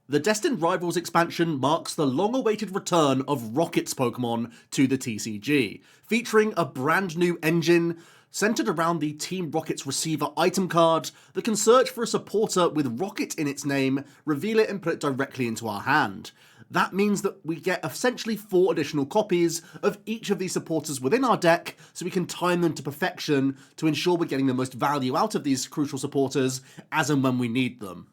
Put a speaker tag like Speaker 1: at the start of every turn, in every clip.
Speaker 1: The Destined Rivals expansion marks the long-awaited return of Rocket's Pokemon to the TCG, featuring a brand new engine centered around the Team Rocket's receiver item card that can search for a supporter with Rocket in its name, reveal it and put it directly into our hand. That means that we get essentially 4 additional copies of each of these supporters within our deck, so we can time them to perfection to ensure we're getting the most value out of these crucial supporters as and when we need them.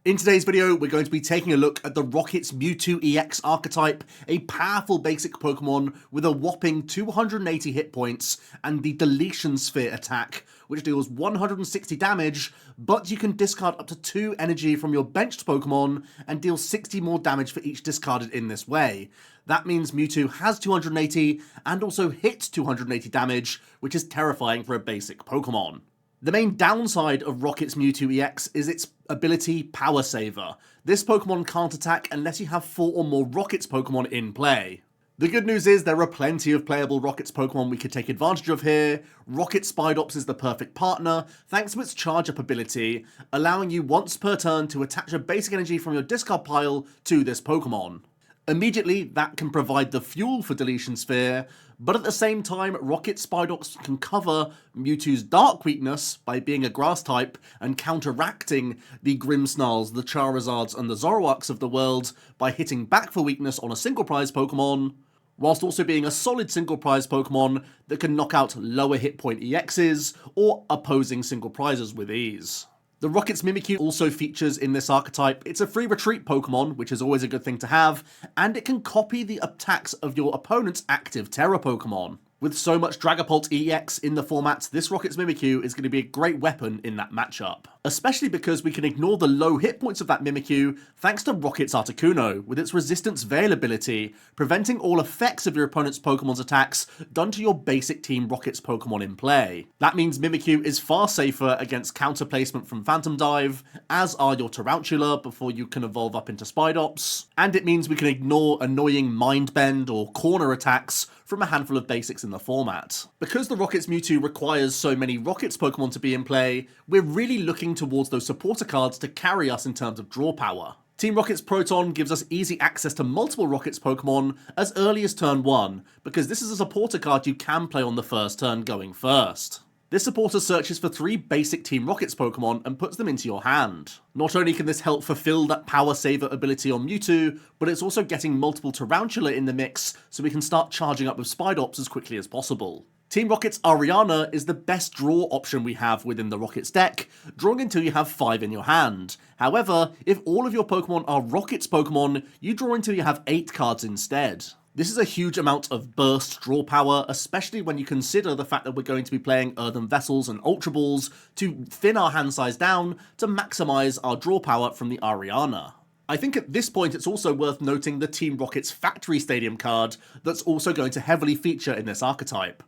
Speaker 1: In today's video, we're going to be taking a look at the Rocket's Mewtwo EX Archetype, a powerful basic Pokemon with a whopping 280 hit points and the Deletion Sphere attack, which deals 160 damage, but you can discard up to 2 energy from your benched Pokemon and deal 60 more damage for each discarded in this way. That means Mewtwo has 280 and also hits 280 damage, which is terrifying for a basic Pokemon. The main downside of Rocket's Mewtwo EX is its ability Power Saver. This Pokemon can't attack unless you have 4 or more Rocket's Pokemon in play. The good news is there are plenty of playable Rocket's Pokemon we could take advantage of here. Rocket Spidops is the perfect partner, thanks to its charge up ability, allowing you once per turn to attach a basic energy from your discard pile to this Pokemon. Immediately, that can provide the fuel for Deletion Sphere, but at the same time, Rocket Spidops can cover Mewtwo's dark weakness by being a grass type and counteracting the Grimmsnarls, the Charizards, and the Zoroarks of the world by hitting back for weakness on a single prize Pokemon, whilst also being a solid single prize Pokemon that can knock out lower hit point EXs or opposing single prizes with ease. The Rocket's Mimikyu also features in this archetype. It's a free retreat Pokemon, which is always a good thing to have, and it can copy the attacks of your opponent's active Tera Pokemon. With so much Dragapult EX in the format, this Rocket's Mimikyu is going to be a great weapon in that matchup. Especially because we can ignore the low hit points of that Mimikyu thanks to Rocket's Articuno, with its Resistance Veil ability, preventing all effects of your opponent's Pokemon's attacks done to your basic Team Rocket's Pokemon in play. That means Mimikyu is far safer against counter placement from Phantom Dive, as are your Tarountula before you can evolve up into Spidops, and it means we can ignore annoying Mind Bend or corner attacks from a handful of basics in the format. Because the Rocket's Mewtwo requires so many Rocket's Pokemon to be in play, we're really looking towards those supporter cards to carry us in terms of draw power. Team Rocket's Proton gives us easy access to multiple Rocket's Pokemon as early as turn 1, because this is a supporter card you can play on the first turn going first. This supporter searches for 3 basic Team Rocket's Pokemon and puts them into your hand. Not only can this help fulfill that Power Saver ability on Mewtwo, but it's also getting multiple Tarountula in the mix so we can start charging up with Spidops as quickly as possible. Team Rocket's Ariana is the best draw option we have within the Rocket's deck, drawing until you have 5 in your hand. However, if all of your Pokemon are Rocket's Pokemon, you draw until you have 8 cards instead. This is a huge amount of burst draw power, especially when you consider the fact that we're going to be playing Earthen Vessels and Ultra Balls to thin our hand size down to maximize our draw power from the Ariana. I think at this point it's also worth noting the Team Rocket's Factory Stadium card that's also going to heavily feature in this archetype.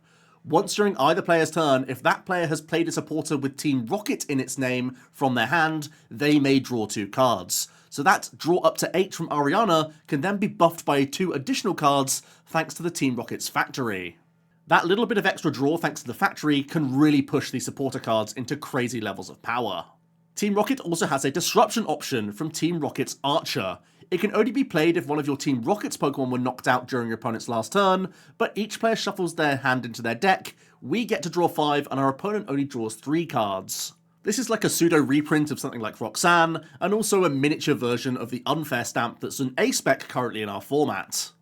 Speaker 1: Once during either player's turn, if that player has played a supporter with Team Rocket in its name from their hand, they may draw 2 cards. So that draw up to 8 from Ariana can then be buffed by 2 additional cards thanks to the Team Rocket's Factory. That little bit of extra draw thanks to the Factory can really push these supporter cards into crazy levels of power. Team Rocket also has a disruption option from Team Rocket's Archer. It can only be played if one of your Team Rocket's Pokemon were knocked out during your opponent's last turn, but each player shuffles their hand into their deck, we get to draw 5 and our opponent only draws 3 cards. This is like a pseudo reprint of something like Roxanne, and also a miniature version of the Unfair stamp that's an A-spec currently in our format.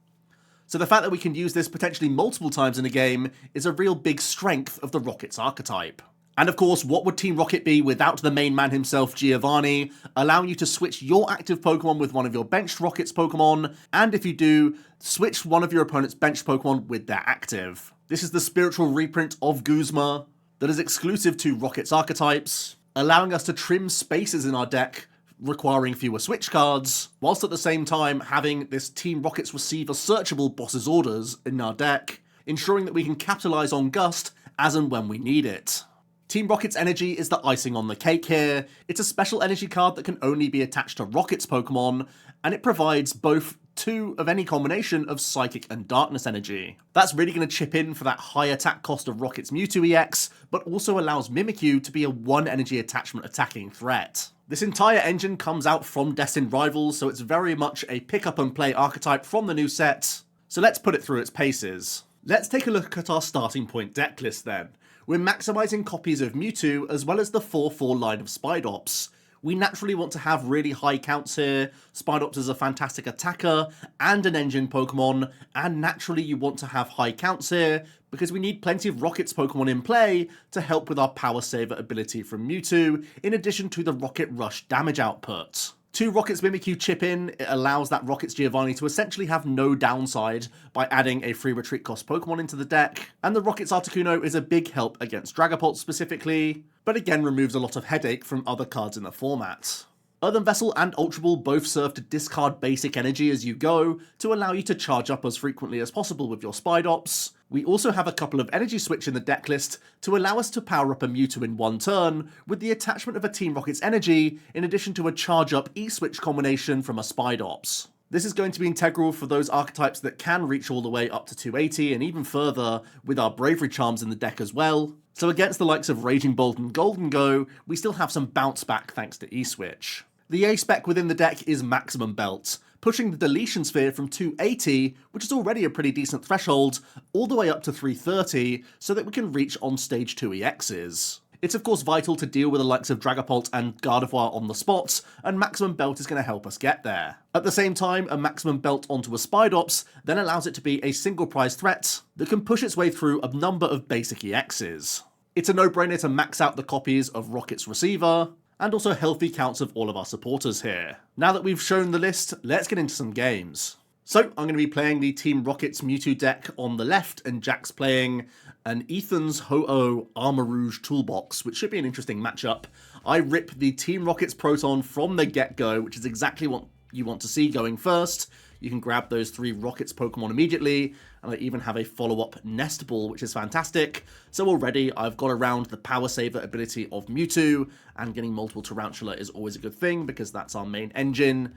Speaker 1: So the fact that we can use this potentially multiple times in a game is a real big strength of the Rocket's archetype. And of course, what would Team Rocket be without the main man himself, Giovanni, allowing you to switch your active Pokemon with one of your benched Rocket's Pokemon, and if you do, switch one of your opponent's benched Pokemon with their active. This is the spiritual reprint of Guzma that is exclusive to Rocket's archetypes, allowing us to trim spaces in our deck requiring fewer switch cards, whilst at the same time having this Team Rocket's receiver searchable Boss's Orders in our deck, ensuring that we can capitalize on Gust as and when we need it. Team Rocket's energy is the icing on the cake here. It's a special energy card that can only be attached to Rocket's Pokemon, and it provides both 2 of any combination of Psychic and Darkness energy. That's really going to chip in for that high attack cost of Rocket's Mewtwo EX, but also allows Mimikyu to be a 1 energy attachment attacking threat. This entire engine comes out from Destined Rivals, so it's very much a pick up and play archetype from the new set. So let's put it through its paces. Let's take a look at our starting point deck list then. We're maximising copies of Mewtwo as well as the 4/4 line of Spidops. We naturally want to have really high counts here. Spidops is a fantastic attacker and an engine Pokemon, and naturally you want to have high counts here because we need plenty of Rockets Pokemon in play to help with our Power Saver ability from Mewtwo, in addition to the Rocket Rush damage output. 2 Rockets Mimikyu chip in, it allows that Rockets Giovanni to essentially have no downside by adding a free retreat cost Pokemon into the deck, and the Rockets Articuno is a big help against Dragapult specifically, but again removes a lot of headache from other cards in the format. Earthen Vessel and Ultra Ball both serve to discard basic energy as you go, to allow you to charge up as frequently as possible with your Spidops. We also have a couple of energy switch in the deck list to allow us to power up a Mewtwo in one turn, with the attachment of a Team Rocket's energy, in addition to a charge up E-switch combination from a Spidops. This is going to be integral for those archetypes that can reach all the way up to 280 and even further with our Bravery Charms in the deck as well. So against the likes of Raging Bolt and Golden Go, we still have some bounce back thanks to E-switch. The A-spec within the deck is Maximum Belt, pushing the Deletion Sphere from 280, which is already a pretty decent threshold, all the way up to 330, so that we can reach on stage 2 EXs. It's of course vital to deal with the likes of Dragapult and Gardevoir on the spot, and Maximum Belt is going to help us get there. At the same time, a Maximum Belt onto a Spidops then allows it to be a single prize threat that can push its way through a number of basic EXs. It's a no-brainer to max out the copies of Rocket's Receiver, and also healthy counts of all of our supporters here. Now that we've shown the list, let's get into some games. So I'm going to be playing the Team Rockets Mewtwo deck on the left, and Jack's playing an Ethan's Ho-Oh Armarouge toolbox, which should be an interesting matchup. I rip the Team Rockets Proton from the get-go, which is exactly what you want to see going first. You can grab those 3 Rockets Pokemon immediately, and I even have a follow-up Nest Ball, which is fantastic. So already I've got around the Power Saver ability of Mewtwo, and getting multiple Tarountula is always a good thing because that's our main engine.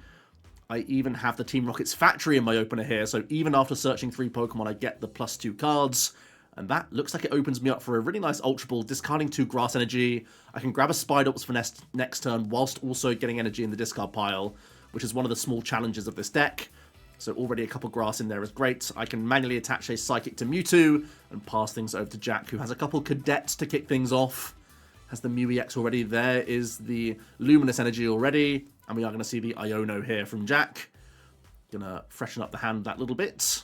Speaker 1: I even have the Team Rockets Factory in my opener here, so even after searching 3 Pokemon I get the +2 cards, and that looks like it opens me up for a really nice Ultra Ball, discarding 2 Grass Energy. I can grab a Spidops for next turn whilst also getting energy in the discard pile, which is one of the small challenges of this deck. So already a couple grass in there is great. I can manually attach a Psychic to Mewtwo and pass things over to Jack, who has a couple Cadets to kick things off. Has the Mew EX already. There is the Luminous Energy already. And we are going to see the Iono here from Jack. Gonna freshen up the hand that little bit.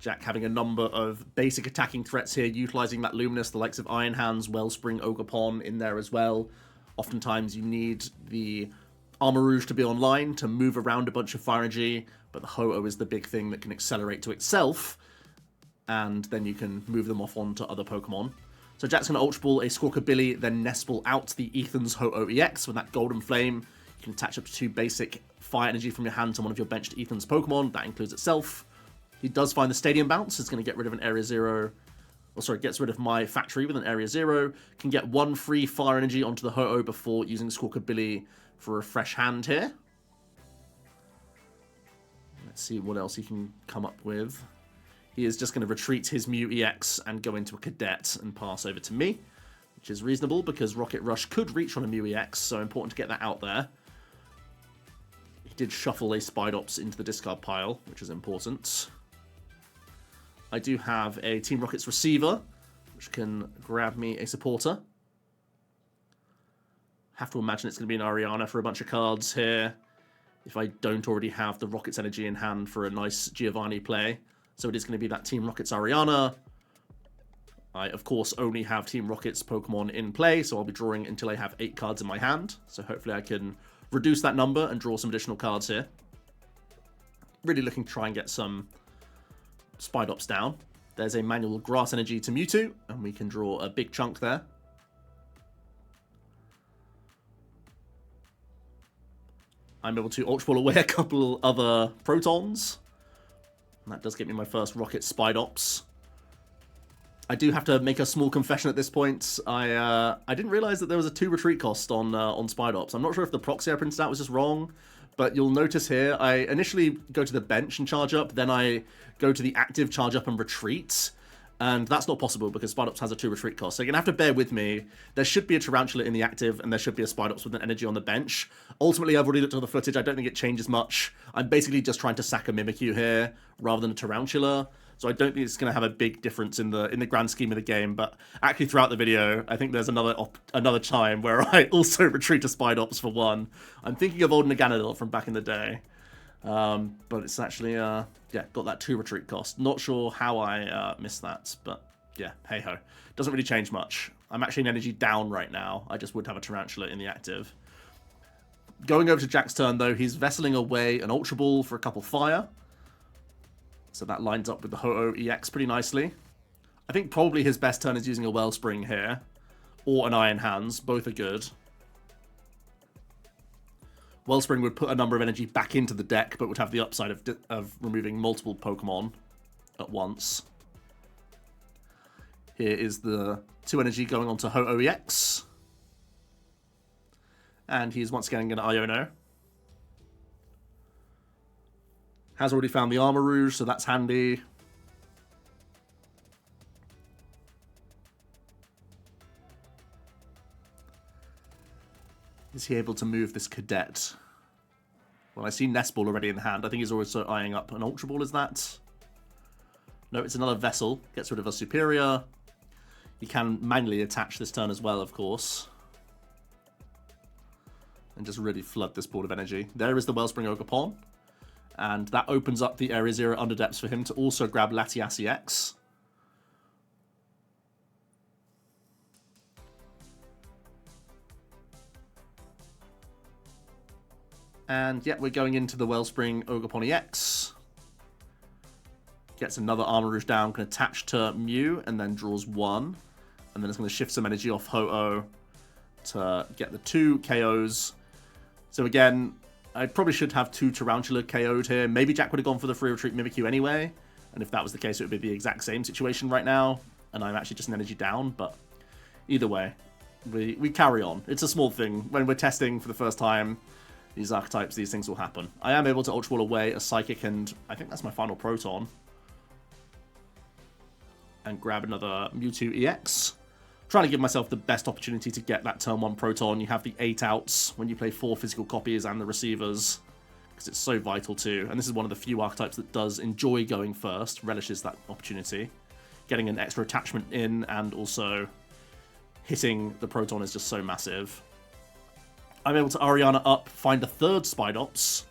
Speaker 1: Jack having a number of basic attacking threats here, utilising that Luminous, the likes of Iron Hands, Wellspring, Ogerpon in there as well. Oftentimes you need the Armarouge to be online to move around a bunch of fire energy, but the Ho-Oh is the big thing that can accelerate to itself, and then you can move them off onto other Pokemon. So Jack's going to Ultra Ball a Squawkabilly, then Nest Ball out the Ethan's Ho-Oh EX with that Golden Flame. You can attach up to 2 basic fire energy from your hand to one of your benched Ethan's Pokemon. That includes itself. He does find the Stadium Bounce. It's going to get rid of an Area 0... gets rid of my Factory with an Area 0. Can get 1 free fire energy onto the Ho-Oh before using Squawkabilly for a fresh hand here. Let's see what else he can come up with. He is just going to retreat his Mew EX and go into a Cadet and pass over to me, which is reasonable because Rocket Rush could reach on a Mew EX, so important to get that out there. He did shuffle a Spidops into the discard pile, which is important. I do have a Team Rockets Receiver, which can grab me a supporter. Have to imagine it's going to be an Ariana for a bunch of cards here, if I don't already have the Rockets Energy in hand for a nice Giovanni play. So it is going to be that Team Rockets Ariana. I, of course, only have Team Rockets Pokemon in play, so I'll be drawing until I have 8 cards in my hand. So hopefully I can reduce that number and draw some additional cards here. Really looking to try and get some Spidops down. There's a manual Grass Energy to Mewtwo, and we can draw a big chunk there. I'm able to Ultra Ball away a couple other Protons. And that does get me my first Rocket Spidops. I do have to make a small confession at this point. I didn't realize that there was a 2 retreat cost on Spidops. I'm not sure if the proxy I printed out was just wrong, but you'll notice here, I initially go to the bench and charge up, then I go to the active charge up and retreat. And that's not possible because Spidops has a 2 retreat cost. So you're going to have to bear with me. There should be a Tarountula in the active, and there should be a Spidops with an energy on the bench. Ultimately, I've already looked at the footage. I don't think it changes much. I'm basically just trying to sack a Mimikyu here rather than a Tarountula. So I don't think it's going to have a big difference in the grand scheme of the game. But actually, throughout the video, I think there's another time where I also retreat to Spidops for 1. I'm thinking of old Naganadel from back in the day. But it's actually, yeah, got that 2 retreat cost. Not sure how I missed that, but yeah, hey-ho. Doesn't really change much. I'm actually in energy down right now. I just would have a Tarountula in the active. Going over to Jack's turn, though, he's vesseling away an Ultra Ball for a couple fire. So that lines up with the Ho-Oh EX pretty nicely. I think probably his best turn is using a Wellspring here, or an Iron Hands. Both are good. Wellspring would put a number of energy back into the deck, but would have the upside of removing multiple Pokemon at once. Here is the 2 energy going on to Ho-Oh EX. And he's once again going to Iono. Has already found the Armarouge, so that's handy. Is he able to move this Cadet? Well, I see Nest Ball already in hand. I think he's also eyeing up an Ultra Ball, is that? No, it's another Vessel. Gets rid of a Superior. He can manually attach this turn as well, of course. And just really flood this board of energy. There is the Wellspring Ogerpon. And that opens up the Area 0 Underdepths for him to also grab Latias EX. And yeah, we're going into the Wellspring Ogerpon EX. Gets another Armarouge down, can attach to Mew, and then draws 1. And then it's going to shift some energy off Ho-Oh to get the 2 KOs. So again, I probably should have 2 Tarountula KO'd here. Maybe Jack would have gone for the free retreat Mimikyu anyway. And if that was the case, it would be the exact same situation right now. And I'm actually just an energy down. But either way, we carry on. It's a small thing. When we're testing for the first time these archetypes, these things will happen. I am able to Ultra Ball away a Psychic, and I think that's my final Proton. And grab another Mewtwo EX. Trying to give myself the best opportunity to get that turn 1 Proton. You have the 8 outs when you play 4 physical copies and the receivers, because it's so vital too. And this is one of the few archetypes that does enjoy going first, relishes that opportunity. Getting an extra attachment in and also hitting the Proton is just so massive. I'm able to Ariana up, find a 3rd Spidops,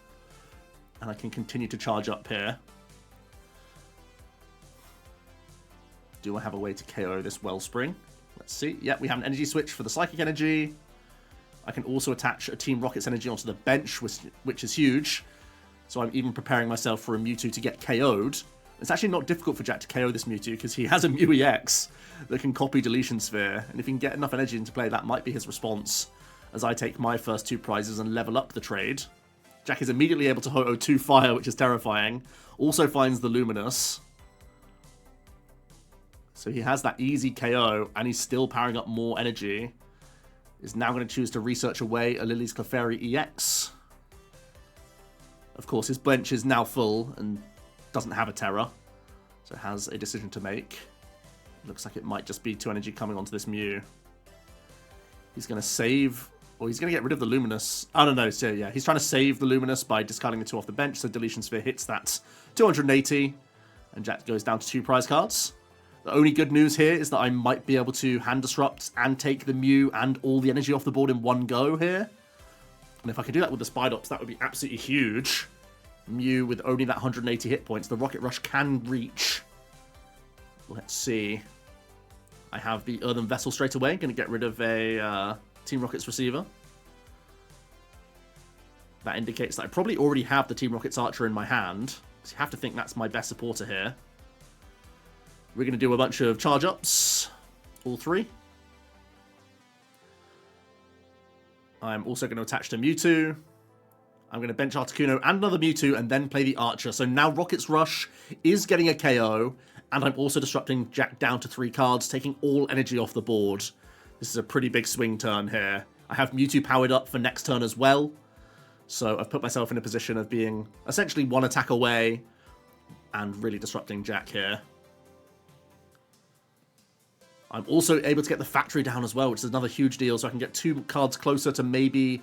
Speaker 1: and I can continue to charge up here. Do I have a way to KO this Wellspring? Let's see. Yeah, we have an energy switch for the Psychic energy. I can also attach a Team Rocket's energy onto the bench, which is huge. So I'm even preparing myself for a Mewtwo to get KO'd. It's actually not difficult for Jack to KO this Mewtwo because he has a Mew EX that can copy Deletion Sphere. And if he can get enough energy into play, that might be his response as I take my first 2 prizes and level up the trade. Jack is immediately able to Ho-Oh 2 Fire, which is terrifying. Also finds the Luminous. So he has that easy KO, and he's still powering up more energy. Is now going to choose to research away a Lily's Clefairy EX. Of course, his bench is now full and doesn't have a Terra, so has a decision to make. Looks like it might just be 2 energy coming onto this Mew. He's going to save, or he's going to get rid of the Luminous. I don't know, so yeah, he's trying to save the Luminous by discarding the 2 off the bench, so Deletion Sphere hits that 280, and Jack goes down to 2 prize cards. The only good news here is that I might be able to Hand Disrupt and take the Mew and all the energy off the board in one go here. And if I could do that with the Spidops, that would be absolutely huge. Mew with only that 180 hit points. The Rocket Rush can reach. Let's see. I have the Earthen Vessel straight away. Going to get rid of a Team Rocket's receiver. That indicates that I probably already have the Team Rocket's Archer in my hand. So you have to think that's my best supporter here. We're going to do a bunch of charge-ups, all 3. I'm also going to attach to Mewtwo. I'm going to bench Articuno and another Mewtwo and then play the Archer. So now Rocket's Rush is getting a KO, and I'm also disrupting Jack down to 3 cards, taking all energy off the board. This is a pretty big swing turn here. I have Mewtwo powered up for next turn as well. So I've put myself in a position of being essentially 1 attack away and really disrupting Jack here. I'm also able to get the factory down as well, which is another huge deal, so I can get 2 cards closer to maybe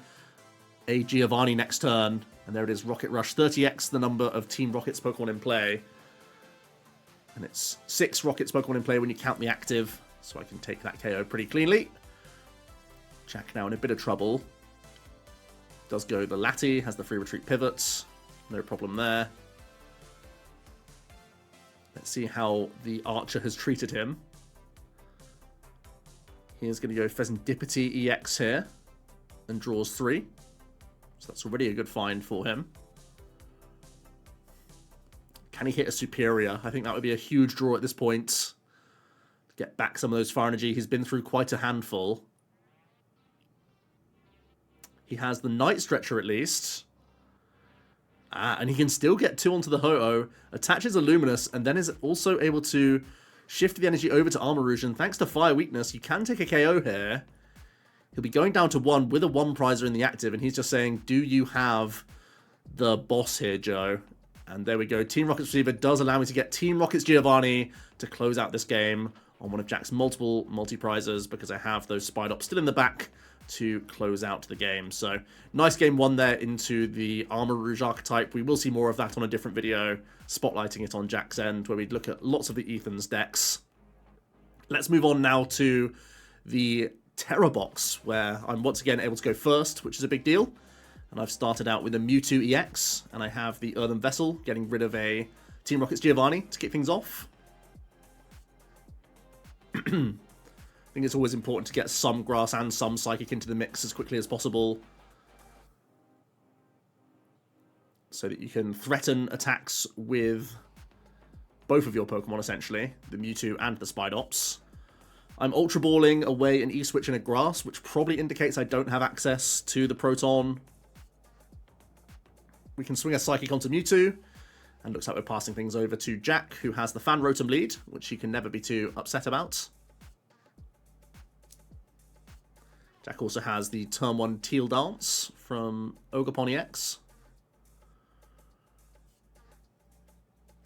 Speaker 1: a Giovanni next turn. And there it is, Rocket Rush, 30x the number of Team Rocket's Pokemon in play. And it's 6 Rocket's Pokemon in play when you count the active, so I can take that KO pretty cleanly. Jack now in a bit of trouble. Does go the Lati, has the free retreat pivots, no problem there. Let's see how the Archer has treated him. He's going to go Pheasantipity EX here and draws 3. So that's already a good find for him. Can he hit a Superior? I think that would be a huge draw at this point. To get back some of those Fire Energy. He's been through quite a handful. He has the Night Stretcher at least. And he can still get 2 onto the Ho-Oh. Attaches a Luminous and then is also able to shift the energy over to Armarouge, and thanks to Fire Weakness, you can take a KO here. He'll be going down to 1 with a 1-prizer in the active, and he's just saying, do you have the boss here, Joe? And there we go. Team Rocket's Receiver does allow me to get Team Rocket's Giovanni to close out this game on one of Jack's multiple multi-prizers, because I have those Spidops still in the back to close out the game. So, nice game 1 there into the Armarouge archetype. We will see more of that on a different video, spotlighting it on Jack's end, where we look at lots of the Ethan's decks. Let's move on now to the Tera Box, where I'm once again able to go first, which is a big deal. And I've started out with a Mewtwo EX, and I have the Earthen Vessel, getting rid of a Team Rocket's Giovanni to kick things off. I think it's always important to get some Grass and some Psychic into the mix as quickly as possible, so that you can threaten attacks with both of your Pokemon, essentially, the Mewtwo and the Spidops. I'm Ultra Balling away an E-Switch and a Grass, which probably indicates I don't have access to the Proton. We can swing a Psychic onto Mewtwo, and looks like we're passing things over to Jack, who has the Fan Rotom lead, which he can never be too upset about. Jack also has the Turn 1 Teal Dance from Ogerpon EX.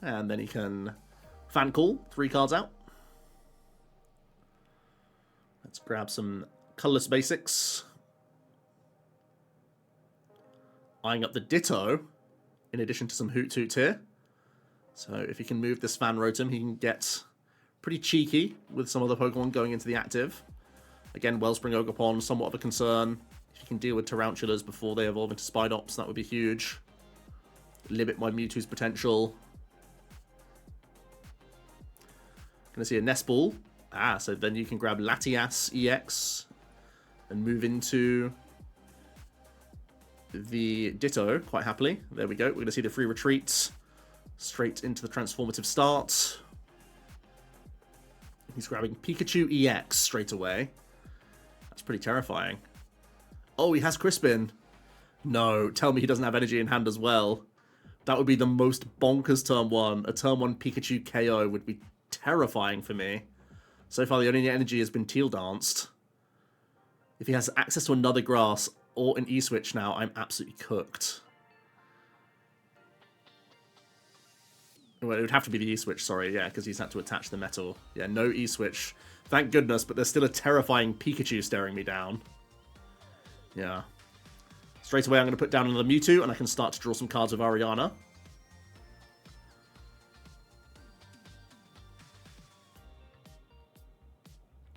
Speaker 1: And then he can Fan Call, 3 cards out. Let's grab some colourless basics. Eyeing up the Ditto, in addition to some Hoot Toot here. So if he can move this Fan Rotom, he can get pretty cheeky with some of the Pokemon going into the active. Again, Wellspring Ogerpon, somewhat of a concern. If you can deal with Tarountulas before they evolve into Spidops, that would be huge. Limit my Mewtwo's potential. Gonna see a Nest Ball. So then you can grab Latias EX and move into the Ditto quite happily. There we go. We're gonna see the free retreat straight into the transformative start. He's grabbing Pikachu EX straight away. That's pretty terrifying. Oh, he has Crispin. No, tell me he doesn't have energy in hand as well. That would be the most bonkers turn 1. A turn 1 Pikachu KO would be terrifying for me. So far, the only energy has been Teal Danced. If he has access to another Grass or an E-Switch now, I'm absolutely cooked. Well, it would have to be the E-Switch, sorry, yeah, because he's had to attach the metal. Yeah, no E-Switch. Thank goodness, but there's still a terrifying Pikachu staring me down. Yeah. Straight away, I'm going to put down another Mewtwo, and I can start to draw some cards with Ariana.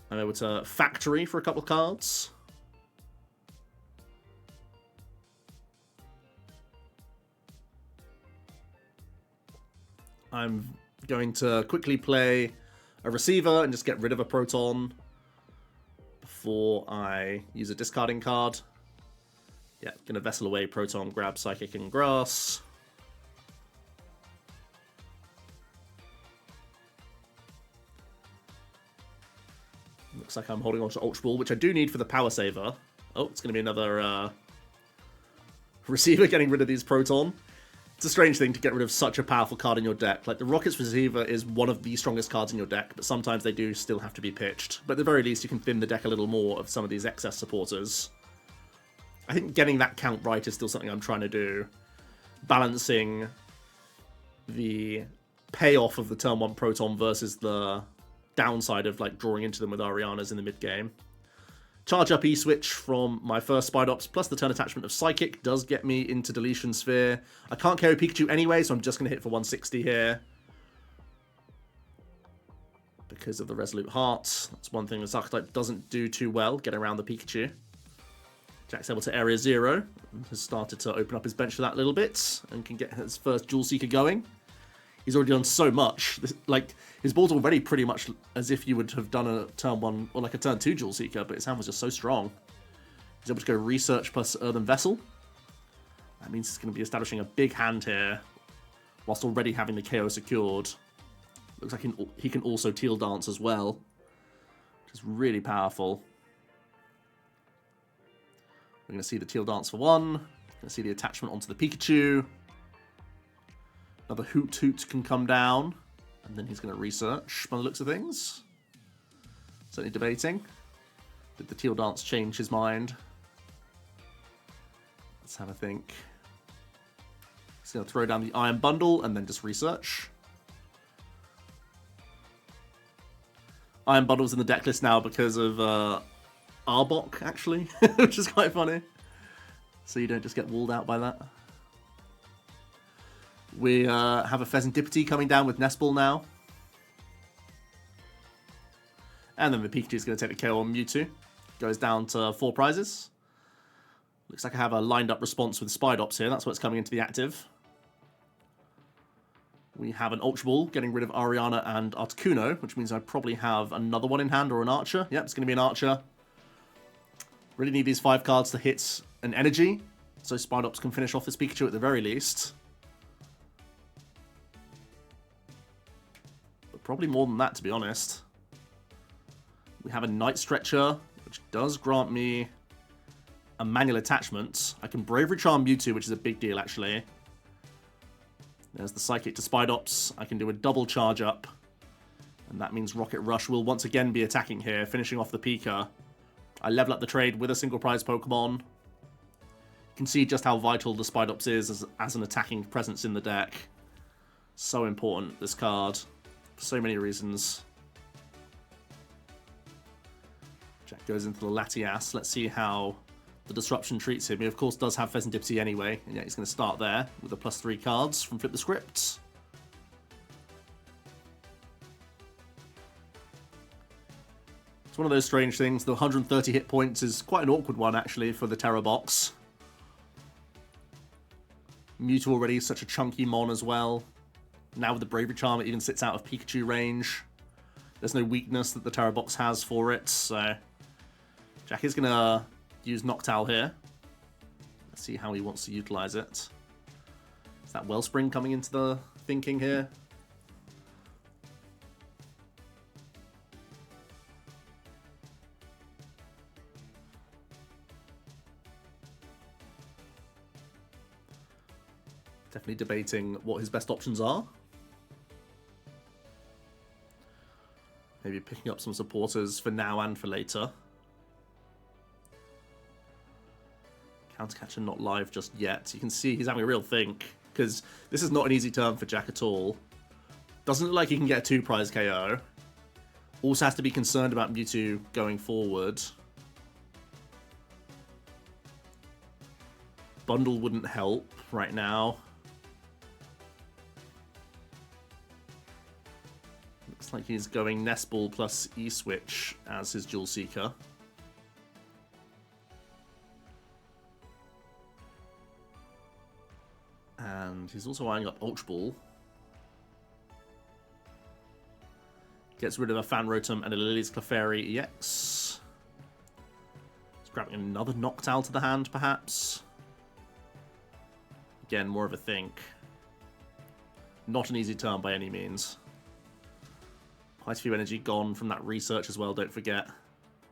Speaker 1: I'm able to Factory for a couple of cards. I'm going to quickly play a Receiver and just get rid of a Proton before I use a discarding card. Yeah, gonna Vessel away Proton, grab Psychic and Grass. Looks like I'm holding on to Ultra Ball, which I do need for the Power Saver. Oh, it's gonna be another Receiver getting rid of these Proton. It's a strange thing to get rid of such a powerful card in your deck. Like, the Rocket's Receiver is one of the strongest cards in your deck, but sometimes they do still have to be pitched. But at the very least, you can thin the deck a little more of some of these excess supporters. I think getting that count right is still something I'm trying to do. Balancing the payoff of the turn 1 Proton versus the downside of like drawing into them with Arianas in the mid game. Charge up E-Switch from my first Spidops, plus the turn attachment of Psychic does get me into Deletion Sphere. I can't KO Pikachu anyway, so I'm just going to hit for 160 here. Because of the Resolute Heart. That's one thing this Archetype doesn't do too well, get around the Pikachu. Jack's able to Area 0, has started to open up his bench for that little bit, and can get his first Dual Seeker going. He's already done so much. Like, his board's already pretty much as if you would have done a turn 1 or like a turn 2 Dual Seeker, but his hand was just so strong. He's able to go Research plus Earthen Vessel. That means he's going to be establishing a big hand here, whilst already having the KO secured. Looks like he can also Teal Dance as well, which is really powerful. We're going to see the Teal Dance for 1. Going to see the attachment onto the Pikachu. Another Hoot Hoot can come down. And then he's going to Research by the looks of things. Certainly debating. Did the Teal Dance change his mind? Let's have a think. He's going to throw down the Iron Bundle and then just Research. Iron Bundle's in the deck list now because of Arbok, actually, which is quite funny. So you don't just get walled out by that. We have a Pheasantipity coming down with Nest Ball now. And then the Pikachu is going to take the KO on Mewtwo. Goes down to 4 prizes. Looks like I have a lined up response with Spidops here. That's what's coming into the active. We have an Ultra Ball getting rid of Ariana and Articuno, which means I probably have another one in hand or an Archer. Yep, it's going to be an Archer. Really need these 5 cards to hit an Energy, so Spidops can finish off this Pikachu at the very least. But probably more than that, to be honest. We have a Night Stretcher, which does grant me a manual attachment. I can Bravery Charm Mewtwo, which is a big deal, actually. There's the Psychic to Spidops. I can do a double charge up. And that means Rocket Rush will once again be attacking here, finishing off the Pika. I level up the trade with a single prize Pokemon. You can see just how vital the Spidops is as an attacking presence in the deck. So important, this card. For so many reasons. Jack goes into the Latias. Let's see how the Disruption treats him. He, of course, does have Pheasantipity anyway. And yeah, he's going to start there with the +3 cards from Flip the Script. It's one of those strange things. The 130 hit points is quite an awkward one, actually, for the Tera Box. Mewtwo already is such a chunky mon as well. Now with the Bravery Charm, it even sits out of Pikachu range. There's no weakness that the Tera Box has for it, so Jack is going to use Noctowl here. Let's see how he wants to utilize it. Is that Wellspring coming into the thinking here? Definitely debating what his best options are. Maybe picking up some supporters for now and for later. Countercatcher not live just yet. You can see he's having a real think, because this is not an easy turn for Jack at all. Doesn't look like he can get a 2-prize KO. Also has to be concerned about Mewtwo going forward. Bundle wouldn't help right now. Looks like he's going Nest Ball plus E-Switch as his Dual Seeker. And he's also eyeing up Ultra Ball. Gets rid of a Fanrotom and a Lily's Clefairy EX. He's grabbing another Noctowl to the hand, perhaps. Again, more of a think. Not an easy turn by any means. Quite a few energy gone from that research as well, don't forget.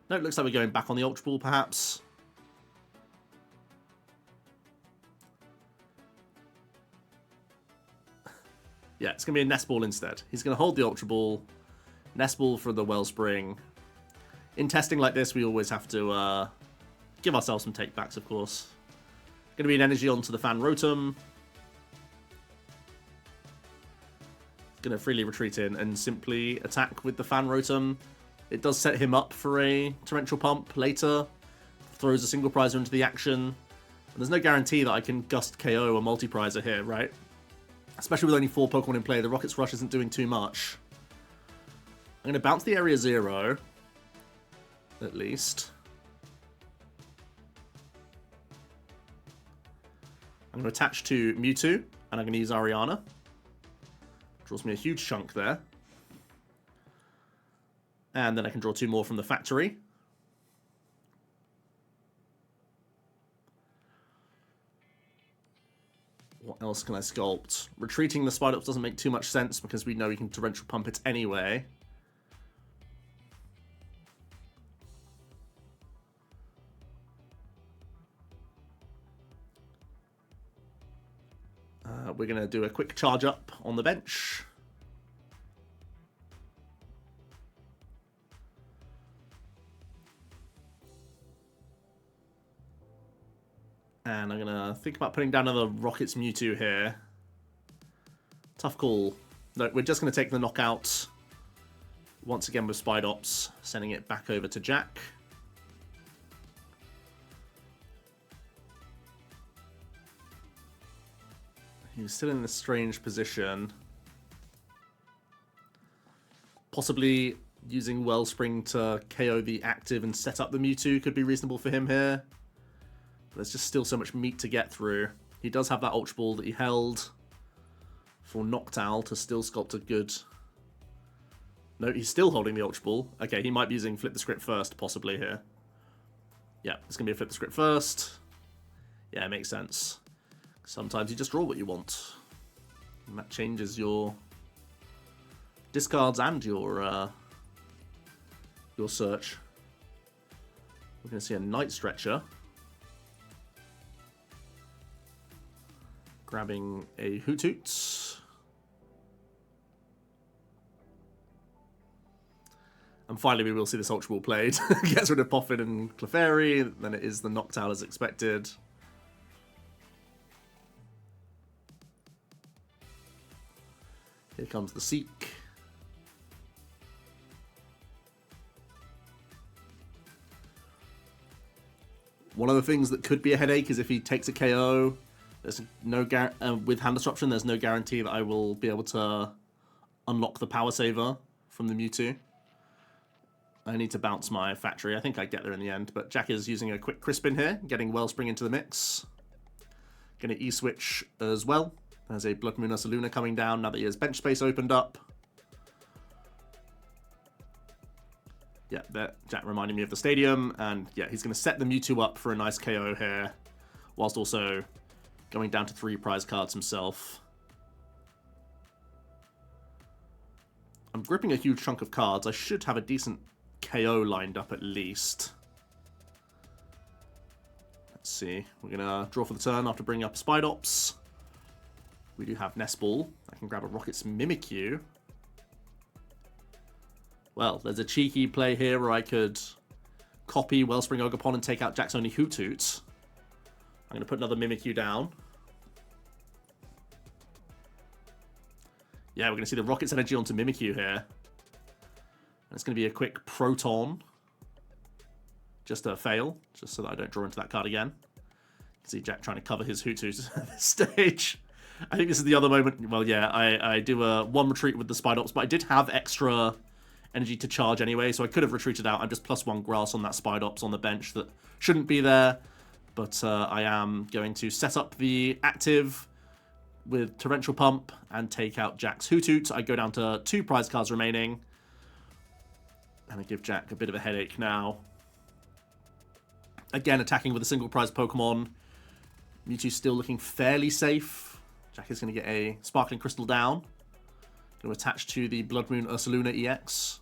Speaker 1: No, it looks like we're going back on the Ultra Ball, perhaps. Yeah, it's going to be a Nest Ball instead. He's going to hold the Ultra Ball. Nest Ball for the Wellspring. In testing like this, we always have to give ourselves some takebacks, of course. Going to be an energy onto the Fanrotom. Going going to freely retreat in and simply attack with the Fan Rotom. It does set him up for a Torrential Pump later. Throws a single prizer into the action. And there's no guarantee that I can Gust KO a multi-prizer here, right? Especially with only 4 Pokemon in play, the Rocket's Rush isn't doing too much. I'm going to bounce the Area 0, at least. I'm going to attach to Mewtwo, and I'm going to use Ariana. Draws me a huge chunk there. And then I can draw 2 more from the factory. What else can I sculpt? Retreating the Spidops doesn't make too much sense because we know we can Torrential Pump it anyway. We're going to do a quick charge up on the bench. And I'm going to think about putting down another Rockets Mewtwo here. Tough call. No, we're just going to take the knockout once again with Spidops, sending it back over to Jack. He's still in a strange position. Possibly using Wellspring to KO the active and set up the Mewtwo could be reasonable for him here. There's just still so much meat to get through. He does have that Ultra Ball that he held for Noctowl to still sculpt a good... No, he's still holding the Ultra Ball. Okay, he might be using Flip the Script first, possibly here. Yeah, it's going to be a Flip the Script first. Yeah, it makes sense. Sometimes you just draw what you want. And that changes your discards and your search. We're going to see a Night Stretcher. Grabbing a Hoothoot. And finally we will see this Ultra Ball played. Gets rid of Poffin and Clefairy. Then it is the Noctowl as expected. Here comes the Seek. One of the things that could be a headache is if he takes a KO. There's no with Hand Disruption, there's no guarantee that I will be able to unlock the Power Saver from the Mewtwo. I need to bounce my factory. I think I get there in the end, but Jack is using a quick Crispin here, getting Wellspring into the mix. Going to E-switch as well. There's a Blood Moon Ursaluna coming down now that he has bench space opened up. Yeah, there, Jack reminding me of the stadium, and yeah, he's going to set the Mewtwo up for a nice KO here, whilst also going down to 3 prize cards himself. I'm gripping a huge chunk of cards. I should have a decent KO lined up at least. Let's see. We're going to draw for the turn after bringing up Spidops. We do have Nest Ball. I can grab a Rocket's Mimikyu. Well, there's a cheeky play here where I could copy Wellspring Ogerpon and take out Jack's only Hoothoot. I'm going to put another Mimikyu down. Yeah, we're going to see the Rocket's energy onto Mimikyu here. And it's going to be a quick Proton. Just a fail, just so that I don't draw into that card again. You can see Jack trying to cover his Hoothoot at this stage. I think this is the other moment. Well, yeah, I do a 1 retreat with the Spidops, but I did have extra energy to charge anyway, so I could have retreated out. I'm just +1 grass on that Spidops on the bench that shouldn't be there. But I am going to set up the active with Torrential Pump and take out Jack's Hoothoot. I go down to 2 prize cards remaining. And I give Jack a bit of a headache now. Again, attacking with a single prize Pokemon. Mewtwo's still looking fairly safe. Jack is going to get a Sparkling Crystal down. Going to attach to the Blood Moon Ursaluna EX.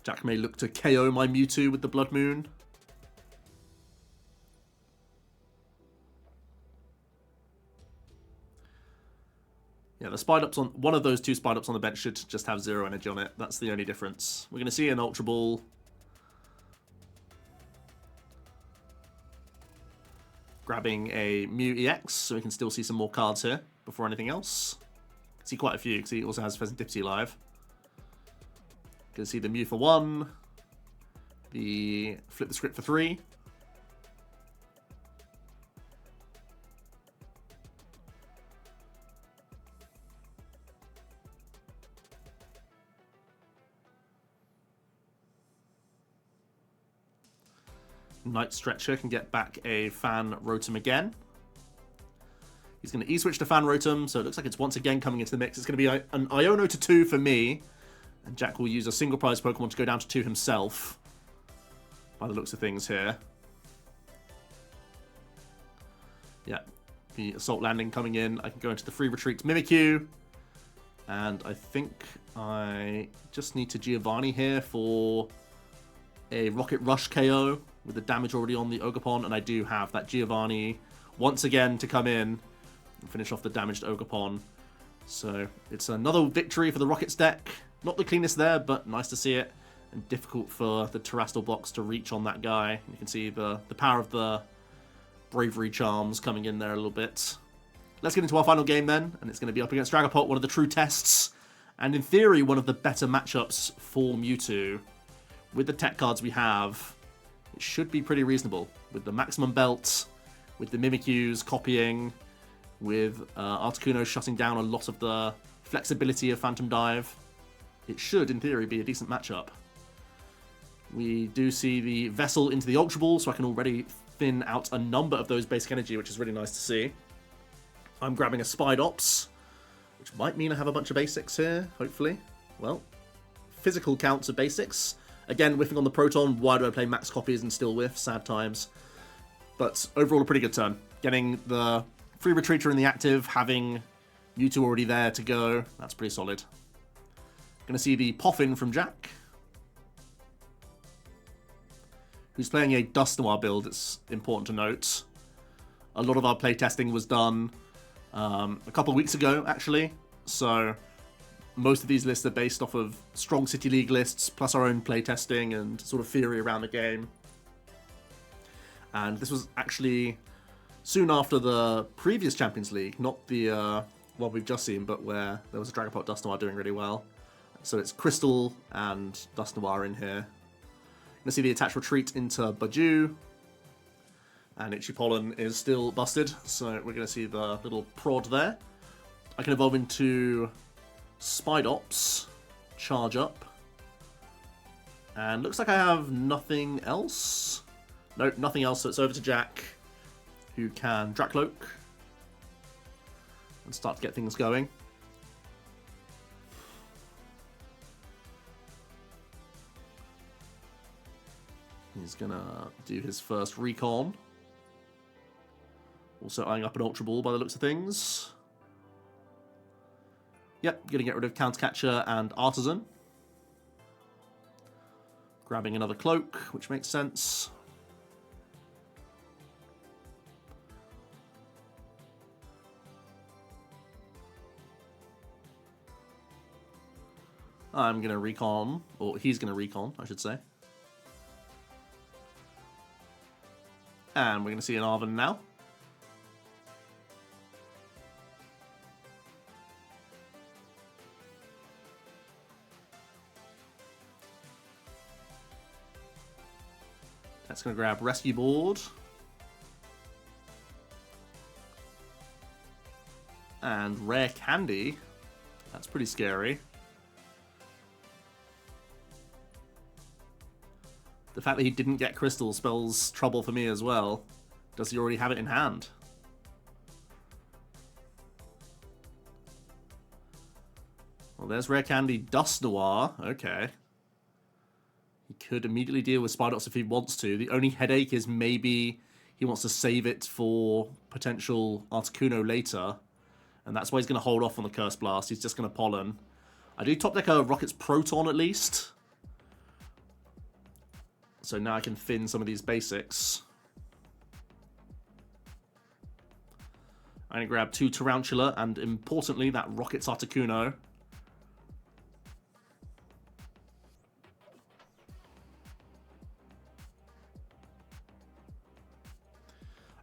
Speaker 1: Jack may look to KO my Mewtwo with the Blood Moon. Yeah, the Spidops on one of those 2 Spidops on the bench should just have 0 energy on it. That's the only difference. We're going to see an Ultra Ball. Grabbing a Mew EX, so we can still see some more cards here before anything else. See quite a few, because he also has Pheasantipsy live. Can see the Mew for 1. The Flip the Script for 3. Night Stretcher can get back a Fan Rotom again. He's going to E-switch to Fan Rotom, so it looks like it's once again coming into the mix. It's going to be an Iono to 2 for me, and Jack will use a single prize Pokemon to go down to 2 himself, by the looks of things here. Yeah, the Assault Landing coming in. I can go into the Free Retreat Mimikyu, and I think I just need to Giovanni here for a Rocket Rush KO with the damage already on the Ogerpon, and I do have that Giovanni once again to come in and finish off the damaged Ogerpon. So it's another victory for the Rockets deck. Not the cleanest there, but nice to see it, and difficult for the Terrestrial Box to reach on that guy. You can see the power of the Bravery Charms coming in there a little bit. Let's get into our final game then, and it's going to be up against Dragapult, one of the true tests, and in theory one of the better matchups for Mewtwo. With the tech cards we have, it should be pretty reasonable. With the Maximum Belt, with the Mimikyus copying, with Articuno shutting down a lot of the flexibility of Phantom Dive, it should, in theory, be a decent matchup. We do see the Vessel into the Ultra Ball, so I can already thin out a number of those basic energy, which is really nice to see. I'm grabbing a Spidops, which might mean I have a bunch of basics here, hopefully. Well, physical counts of basics. Again, whiffing on the Proton. Why do I play max copies and still whiff? Sad times. But overall, a pretty good turn. Getting the Free Retreater in the active, having Mewtwo already there to go. That's pretty solid. Going to see the Poffin from Jack, who's playing a Dusknoir build, it's important to note. A lot of our playtesting was done a couple of weeks ago, actually. So most of these lists are based off of strong City League lists, plus our own playtesting and sort of theory around the game. And this was actually soon after the previous Champions League, not the one we've just seen, but where there was a Dragapult Dusknoir doing really well. So it's Crystal and Dusknoir in here. Gonna see the attached retreat into Baju. And Itchy-Pollen is still busted, so we're gonna see the little prod there. I can evolve into Spidops, charge up. And looks like I have nothing else. Nope, nothing else, so it's over to Jack, who can Dracloak and start to get things going. He's gonna do his first recon. Also eyeing up an Ultra Ball by the looks of things. Yep, gonna get rid of Countercatcher and Artisan. Grabbing another Cloak, which makes sense. I'm gonna recon, or he's gonna recon, I should say. And we're going to see an Arven now. That's going to grab Rescue Board. And Rare Candy. That's pretty scary. The fact that he didn't get Crystal spells trouble for me as well. Does he already have it in hand? Well, there's Rare Candy Dusknoir. Okay. He could immediately deal with Spidops if he wants to. The only headache is maybe he wants to save it for potential Articuno later. And that's why he's going to hold off on the Curse Blast. He's just going to Pollen. I do top deck a Rocket's Proton at least. So now I can thin some of these basics. I'm going to grab 2 Tarountula and, importantly, that Rocket's Articuno.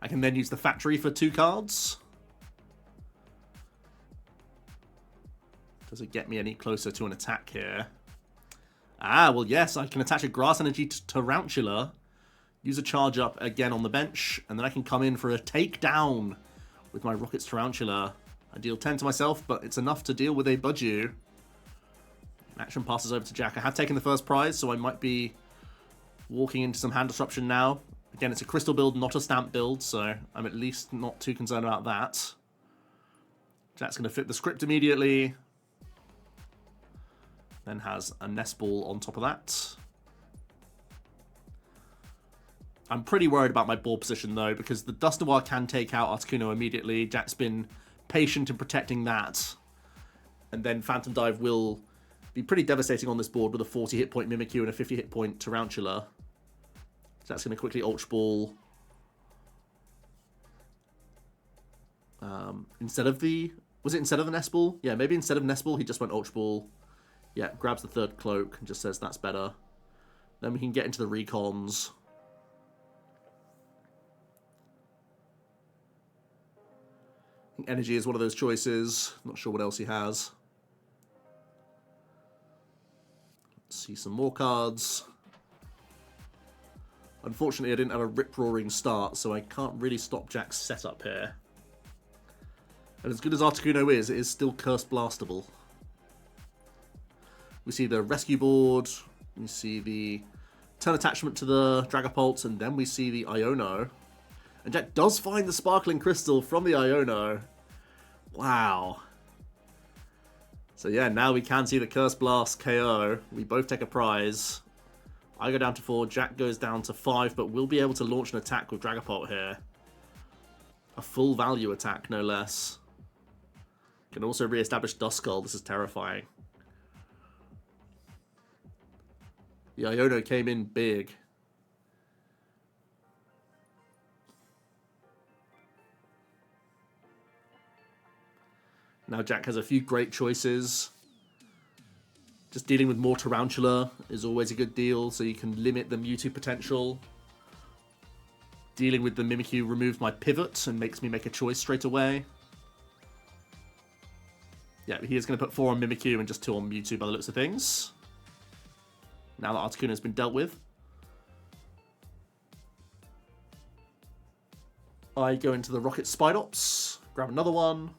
Speaker 1: I can then use the factory for 2 cards. Does it get me any closer to an attack here? Ah, well, yes, I can attach a Grass Energy to Tarountula, use a charge up again on the bench, and then I can come in for a takedown with my Rockets Tarountula. I deal 10 to myself, but it's enough to deal with a Budgie. Action passes over to Jack. I have taken the first prize, so I might be walking into some hand disruption now. Again, it's a crystal build, not a stamp build, so I'm at least not too concerned about that. Jack's going to flip the script immediately. Then has a Nest Ball on top of that. I'm pretty worried about my board position, though, because the Dusknoir can take out Articuno immediately. Jack's been patient in protecting that. And then Phantom Dive will be pretty devastating on this board with a 40 hit point Mimikyu and a 50 hit point Tarountula. So that's going to quickly Ultra Ball. Instead of the... Was it instead of the Nest Ball? Yeah, maybe instead of Nest Ball, he just went Ultra Ball. Yeah, grabs the 3rd cloak and just says that's better. Then we can get into the recons. I think Energy is one of those choices. Not sure what else he has. Let's see some more cards. Unfortunately, I didn't have a rip-roaring start, so I can't really stop Jack's setup here. And as good as Articuno is, it is still Curse Blastable. We see the rescue board, we see the turn attachment to the Dragapult, and then we see the Iono. And Jack does find the Sparkling Crystal from the Iono. Wow. So yeah, now we can see the Curse Blast KO. We both take a prize. I go down to 4, Jack goes down to 5, but we'll be able to launch an attack with Dragapult here. A full value attack, no less. Can also re-establish Duskull. This is terrifying. The Iono came in big. Now Jack has a few great choices. Just dealing with more Tarountula is always a good deal, so you can limit the Mewtwo potential. Dealing with the Mimikyu removes my pivot and makes me make a choice straight away. Yeah, he is going to put 4 on Mimikyu and just 2 on Mewtwo by the looks of things. Now that Articuno has been dealt with. I go into the Rocket Spidops, grab another one.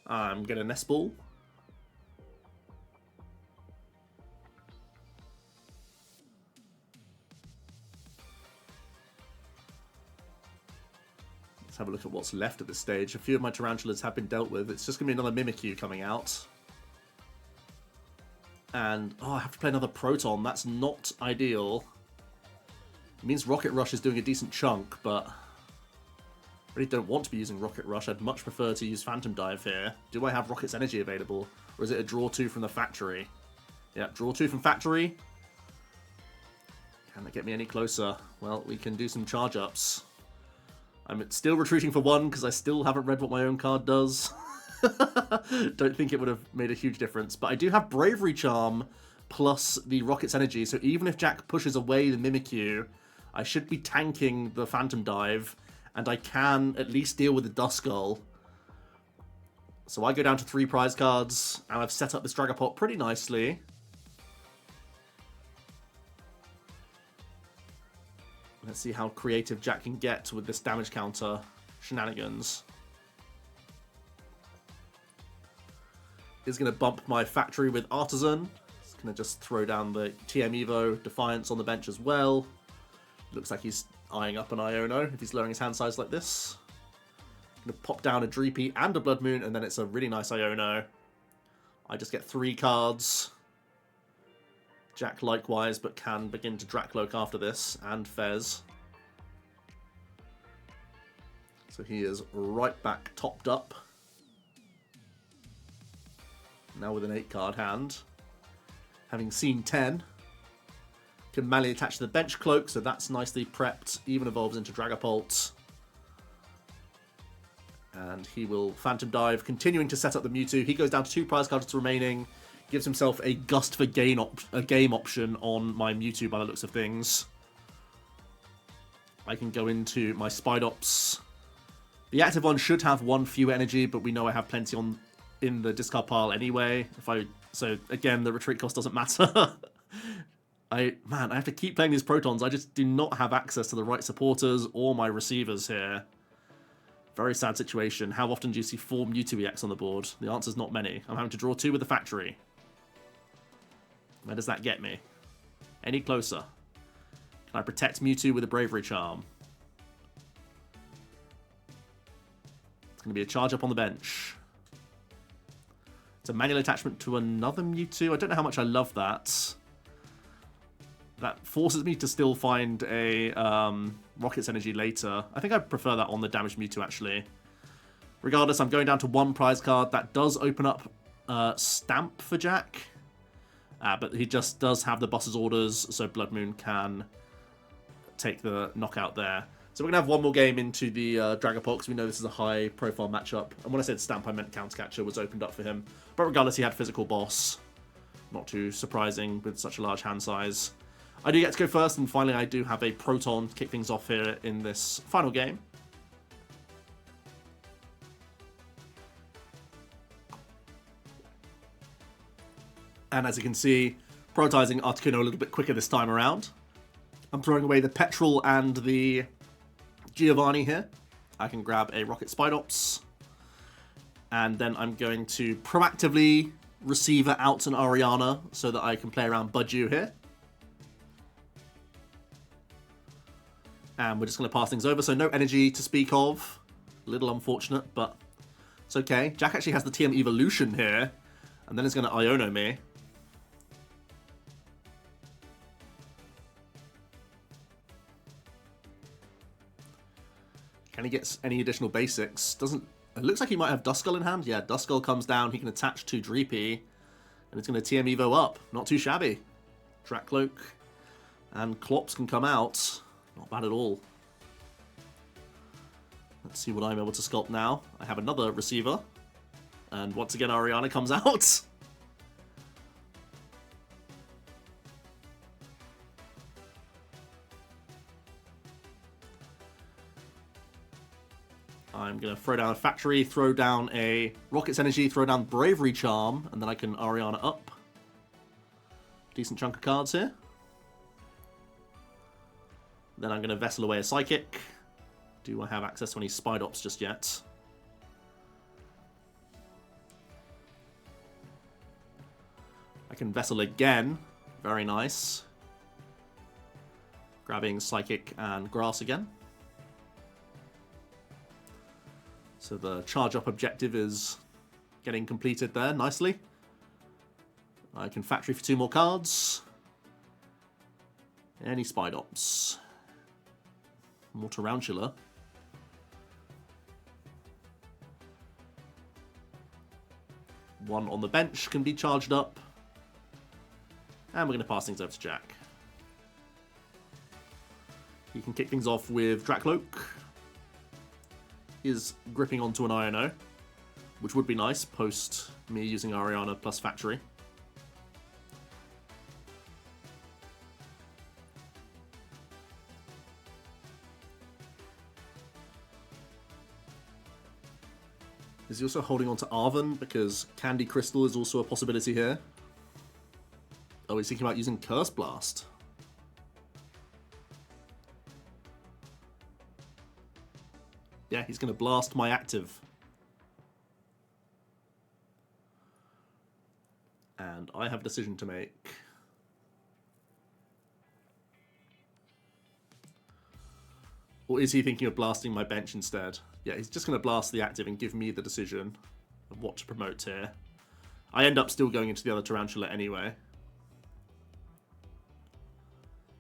Speaker 1: I'm going to Nest Ball. Let's have a look at what's left at this stage. A few of my Tarountulas have been dealt with. It's just going to be another Mimikyu coming out. And, oh, I have to play another Proton. That's not ideal. It means Rocket Rush is doing a decent chunk, but I really don't want to be using Rocket Rush. I'd much prefer to use Phantom Dive here. Do I have Rocket's Energy available? Or is it a draw 2 from the factory? Yeah, draw 2 from factory. Can that get me any closer? Well, we can do some charge-ups. I'm still retreating for 1 because I still haven't read what my own card does. Don't think it would have made a huge difference. But I do have Bravery Charm plus the Rocket's Energy. So even if Jack pushes away the Mimikyu, I should be tanking the Phantom Dive. And I can at least deal with the Duskull. So I go down to 3 prize cards. And I've set up this Dragapult pretty nicely. Let's see how creative Jack can get with this damage counter shenanigans. He's going to bump my factory with Artisan. He's going to just throw down the TM Evo Defiance on the bench as well. Looks like he's eyeing up an Iono if he's lowering his hand size like this. Going to pop down a Dreepy and a Blood Moon, and then it's a really nice Iono. I just get 3 cards. Jack likewise, but can begin to Dracloak after this, and Fez. So he is right back topped up. Now with an 8-card hand. Having seen 10. Can manually attach to the bench cloak, so that's nicely prepped. Even evolves into Dragapult. And he will Phantom Dive, continuing to set up the Mewtwo. He goes down to 2 prize cards remaining. Gives himself a Gust for game option on my Mewtwo by the looks of things. I can go into my Spidops. The active one should have one fewer energy, but we know I have plenty in the discard pile anyway. So again, the retreat cost doesn't matter. I have to keep playing these Protons. I just do not have access to the right supporters or my receivers here. Very sad situation. How often do you see 4 Mewtwo EX on the board? The answer's not many. I'm having to draw 2 with the factory. Where does that get me? Any closer? Can I protect Mewtwo with a Bravery Charm? It's going to be a charge up on the bench. It's a manual attachment to another Mewtwo. I don't know how much I love that. That forces me to still find a Rocket's Energy later. I think I prefer that on the damaged Mewtwo, actually. Regardless, I'm going down to 1 prize card. That does open up Stamp for Jack. But he just does have the boss's orders, so Blood Moon can take the knockout there. So we're going to have one more game into the Dragapult, because we know this is a high-profile matchup. And when I said Stamp, I meant Countercatcher was opened up for him. But regardless, he had Physical Boss. Not too surprising with such a large hand size. I do get to go first, and finally I do have a Proton to kick things off here in this final game. And as you can see, prioritizing Articuno a little bit quicker this time around. I'm throwing away the Petrel and the Giovanni here. I can grab a Rocket Spidops. And then I'm going to proactively Receiver out an Ariana so that I can play around Budju here. And we're just going to pass things over, so no energy to speak of. A little unfortunate, but it's okay. Jack actually has the TM Evolution here, and then it's going to Iono me. Can he get any additional basics? It looks like he might have Duskull in hand. Yeah, Duskull comes down, he can attach to Dreepy, and it's going to TM Evo up. Not too shabby. Track Cloak and Clops can come out. Not bad at all. Let's see what I'm able to sculpt now. I have another receiver. And once again, Ariana comes out. I'm going to throw down a Factory, throw down a Rocket's Energy, throw down Bravery Charm, and then I can Ariana up. Decent chunk of cards here. Then I'm going to Vessel away a Psychic. Do I have access to any Spidops just yet? I can Vessel again. Very nice. Grabbing Psychic and Grass again. So the charge up objective is getting completed there nicely. I can Factory for 2 more cards. Any Spidops. More Tarountula. One on the bench can be charged up. And we're going to pass things over to Jack. He can kick things off with Dracloak. He is gripping onto an Iono, which would be nice post me using Ariana plus Factory. Is he also holding on to Arven because Candy Crystal is also a possibility here? Oh, he's thinking about using Curse Blast. Yeah, he's going to blast my active. And I have a decision to make. Or is he thinking of blasting my bench instead? Yeah, he's just going to blast the active and give me the decision of what to promote here. I end up still going into the other Tarountula anyway.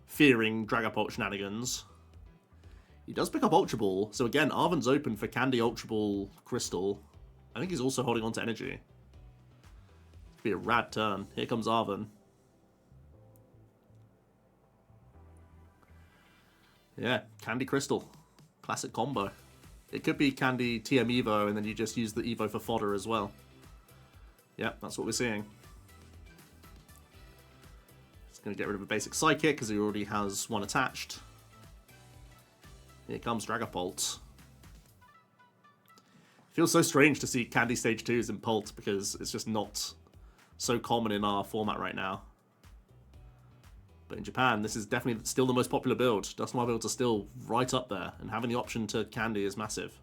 Speaker 1: Fearing Dragapult shenanigans. He does pick up Ultra Ball, so again, Arven's open for Candy Ultra Ball Crystal. I think he's also holding on to energy. It'd be a rad turn. Here comes Arven. Yeah, Candy Crystal. Classic combo. It could be Candy TM Evo, and then you just use the Evo for fodder as well. Yeah, that's what we're seeing. He's going to get rid of a basic Psychic because he already has one attached. Here comes Dragapult. Feels so strange to see Candy Stage 2s in Pult because it's just not so common in our format right now. But in Japan, this is definitely still the most popular build. Dusknoir builds are still right up there, and having the option to Candy is massive.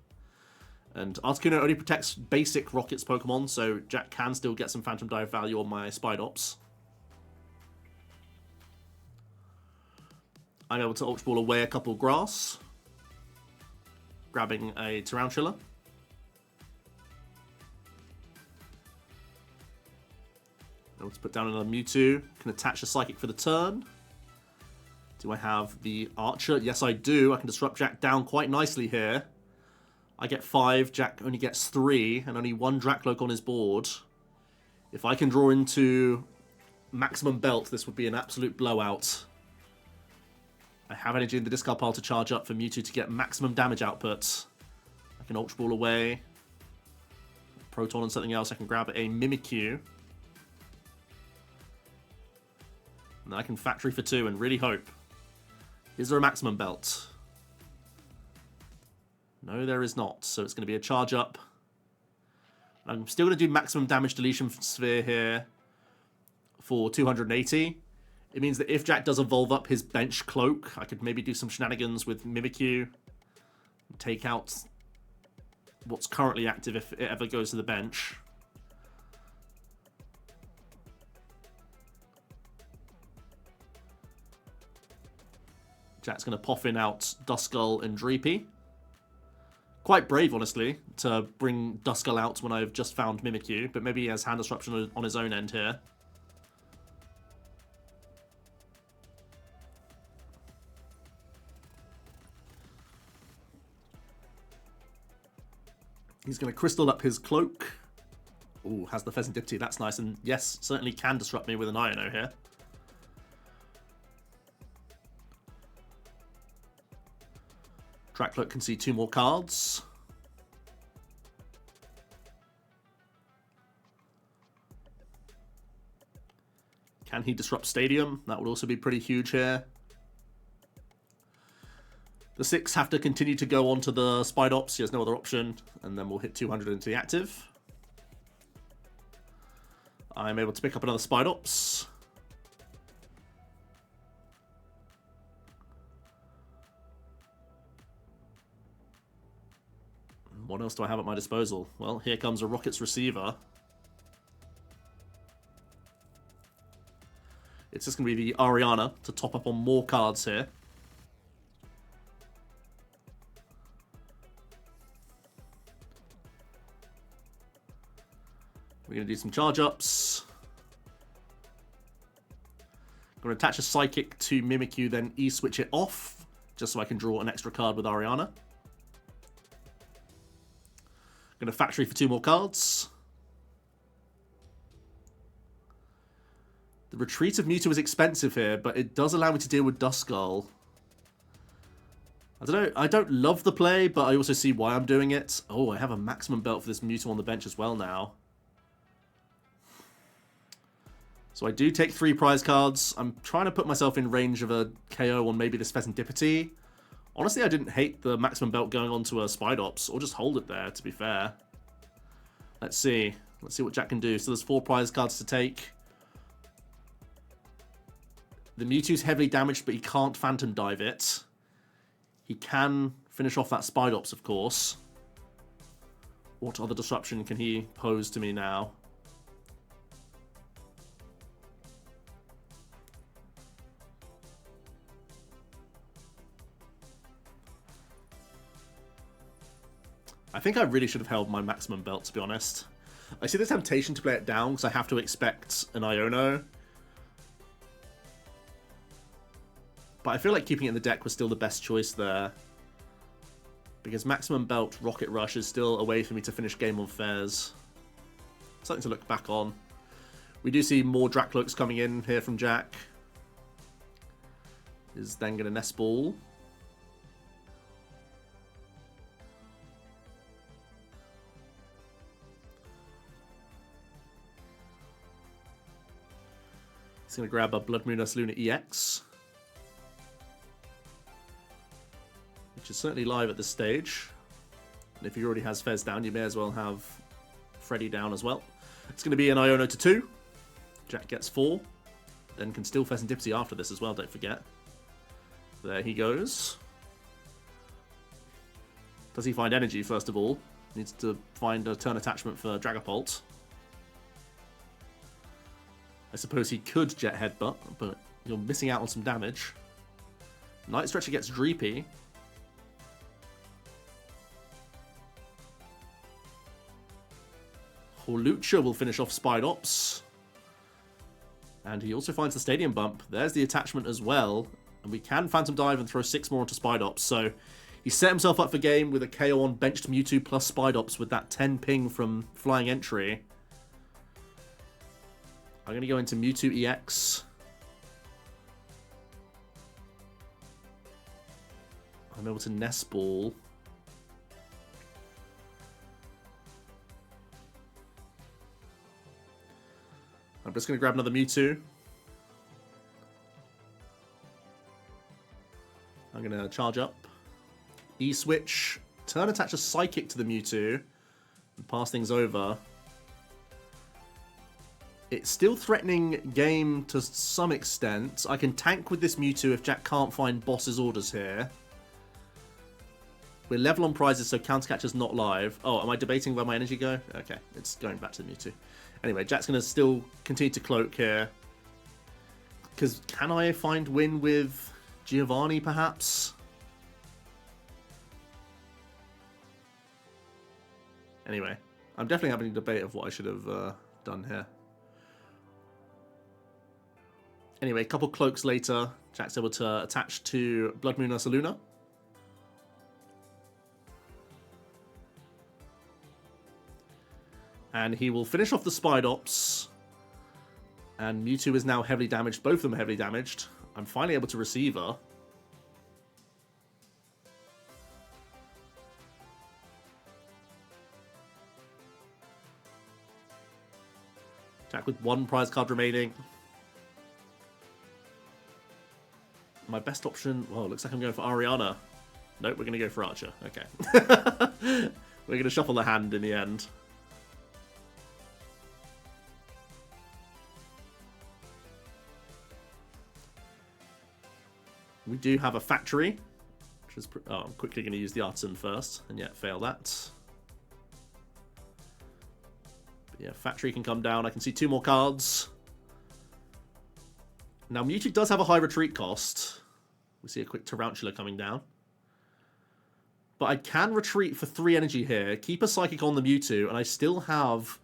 Speaker 1: And Articuno only protects basic Rockets Pokemon, so Jack can still get some Phantom Dive value on my Spidops. I'm able to Ultra Ball away a couple Grass, grabbing a Tarountula. Able to put down another Mewtwo, can attach a Psychic for the turn. Do I have the Archer? Yes, I do. I can disrupt Jack down quite nicely here. I get 5, Jack only gets 3, and only 1 Dracloak on his board. If I can draw into maximum belt, this would be an absolute blowout. I have energy in the discard pile to charge up for Mewtwo to get maximum damage output. I can Ultra Ball away. Proton and something else. I can grab a Mimikyu. And then I can Factory for 2 and really hope. Is there a maximum belt? No, there is not. So it's going to be a charge up. I'm still going to do maximum damage deletion sphere here for 280. It means that if Jack does evolve up his bench cloak, I could maybe do some shenanigans with Mimikyu. Take out what's currently active if it ever goes to the bench. Jack's going to Poffin out Duskull and Dreepy. Quite brave, honestly, to bring Duskull out when I've just found Mimikyu, but maybe he has hand disruption on his own end here. He's going to crystal up his cloak. Ooh, has the Pheasantipity, that's nice, and yes, certainly can disrupt me with an Iono here. Dracloak can see 2 more cards. Can he disrupt Stadium? That would also be pretty huge here. The 6 have to continue to go onto the Spidops. He has no other option. And then we'll hit 200 into the active. I'm able to pick up another Spidops. What else do I have at my disposal? Well, here comes a Rockets receiver. It's just going to be the Ariana to top up on more cards here. We're going to do some charge-ups. Going to attach a Psychic to Mimikyu, then E-switch it off, just so I can draw an extra card with Ariana. Going to Factory for 2 more cards. The Retreat of Mewtwo is expensive here, but it does allow me to deal with Duskull. I don't know, I don't love the play, but I also see why I'm doing it. Oh, I have a maximum belt for this Mewtwo on the bench as well now. So I do take 3 prize cards. I'm trying to put myself in range of a KO on maybe this Pheasantipity. Honestly, I didn't hate the maximum belt going onto a Spidops, or just hold it there, to be fair. Let's see. Let's see what Jack can do. So there's 4 prize cards to take. The Mewtwo's heavily damaged, but he can't Phantom Dive it. He can finish off that Spidops, of course. What other disruption can he pose to me now? I think I really should have held my maximum belt, to be honest. I see the temptation to play it down because I have to expect an Iono. But I feel like keeping it in the deck was still the best choice there. Because maximum belt Rocket Rush is still a way for me to finish game on fairs. Something to look back on. We do see more Dracloaks coming in here from Jack. Is then going to Nest Ball. He's going to grab a Blood Moon Luna EX, which is certainly live at this stage. And if he already has Fez down, you may as well have Freddy down as well. It's going to be an Iono to 2. Jack gets 4. Then can still Fez and Dipsy after this as well, don't forget. There he goes. Does he find energy, first of all? Needs to find a turn attachment for Dragapult. I suppose he could Jet Headbutt, but you're missing out on some damage. Night Stretcher gets Dreepy. Hawlucha will finish off Spidops. And he also finds the Stadium Bump. There's the attachment as well. And we can Phantom Dive and throw 6 more onto Spidops. So he set himself up for game with a KO on benched Mewtwo plus Spidops with that 10 ping from Flying Entry. I'm going to go into Mewtwo EX. I'm able to Nest Ball. I'm just going to grab another Mewtwo. I'm going to charge up. E-Switch. Turn attach a Psychic to the Mewtwo. And pass things over. It's still threatening game to some extent. I can tank with this Mewtwo if Jack can't find boss's orders here. We're level on prizes, so Counter Catcher's not live. Oh, am I debating where my energy go? Okay, it's going back to the Mewtwo. Anyway, Jack's going to still continue to cloak here. Because can I find win with Giovanni, perhaps? Anyway, I'm definitely having a debate of what I should have done here. Anyway, a couple cloaks later, Jack's able to attach to Blood Moon Luna. And he will finish off the Spidops. And Mewtwo is now heavily damaged. Both of them are heavily damaged. I'm finally able to receive her. Jack with 1 prize card remaining. My best option... Well, looks like I'm going for Ariana. Nope, we're going to go for Archer. Okay. We're going to shuffle the hand in the end. We do have a factory. Which is I'm quickly going to use the Artisan first. And yet, fail that. But yeah, factory can come down. I can see 2 more cards. Now, Mewtwo does have a high retreat cost. We see a quick Tarountula coming down. But I can retreat for 3 energy here, keep a Psychic on the Mewtwo, and I still have